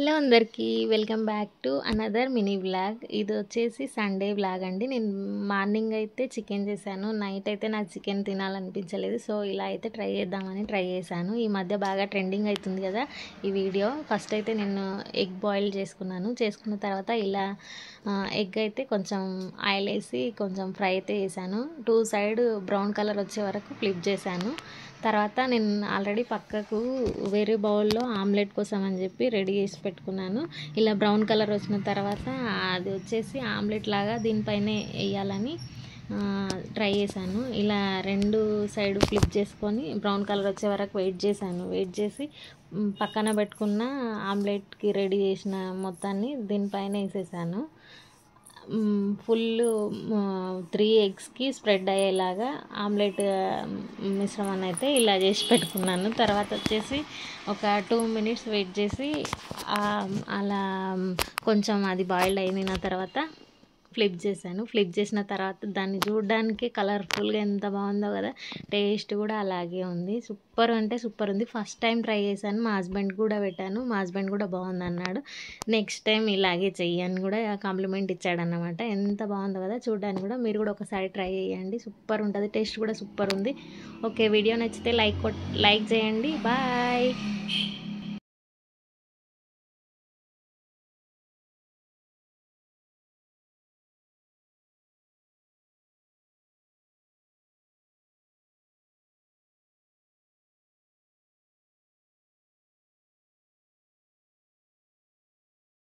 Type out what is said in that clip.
Hello అందరికీ welcome back to another mini vlog. ఇది వచ్చేసి సండే వ్లాగ్ అండి. నేను మార్నింగ్ అయితే చికెన్ చేశాను, నైట్ అయితే నాకు చికెన్ తినాలనిపించలేదు. సో ఇలా అయితే ట్రై చేద్దామని ట్రై చేశాను. ఈ మధ్య బాగా ట్రెండింగ్ అవుతుంది కదా ఈ వీడియో. ఫస్ట్ అయితే నేను ఎగ్ బాయిల్ చేసుకున్న తర్వాత ఇలా ఎగ్ అయితే కొంచెం ఆయిల్ వేసి కొంచెం ఫ్రై అయితే చేశాను. టూ సైడ్ బ్రౌన్ కలర్ వచ్చే వరకు ఫ్లిప్ చేశాను. తర్వాత నేను ఆల్రెడీ పక్కకు వేరే బౌల్లో ఆమ్లెట్ కోసం అని చెప్పి రెడీ చేసి పెట్టుకున్నాను. ఇలా బ్రౌన్ కలర్ వచ్చిన తర్వాత అది వచ్చేసి ఆమ్లెట్ లాగా దీనిపైనే వేయాలని ట్రై చేశాను. ఇలా రెండు సైడ్ ఫ్లిప్ చేసుకొని బ్రౌన్ కలర్ వచ్చే వరకు వెయిట్ చేసి పక్కన పెట్టుకున్న ఆమ్లెట్కి రెడీ చేసిన మొత్తాన్ని దీనిపైన వేసేసాను. ఫుల్ 3 ఎగ్స్కి స్ప్రెడ్ అయ్యేలాగా ఆమ్లెట్ మిశ్రమాన్ని అయితే ఇలా చేసి పెట్టుకున్నాను. తర్వాత వచ్చేసి ఒక 2 మినిట్స్ వెయిట్ చేసి అలా కొంచెం అది బాయిల్డ్ అయిన తర్వాత ఫ్లిప్ చేసిన తర్వాత దాన్ని చూడడానికి కలర్ఫుల్గా ఎంత బాగుందో కదా, టేస్ట్ కూడా అలాగే ఉంది. సూపర్ అంటే సూపర్ ఉంది. ఫస్ట్ టైం ట్రై చేశాను, మా హస్బెండ్ కూడా పెట్టాను, మా హస్బెండ్ కూడా బాగుంది అన్నాడు. నెక్స్ట్ టైం ఇలాగే చెయ్యని కూడా కాంప్లిమెంట్ ఇచ్చాడన్నమాట. ఎంత బాగుందో కదా చూడడానికి కూడా. మీరు కూడా ఒకసారి ట్రై చేయండి, సూపర్ ఉంటుంది, టేస్ట్ కూడా సూపర్ ఉంది. ఓకే, వీడియో నచ్చితే లైక్ చేయండి. బాయ్.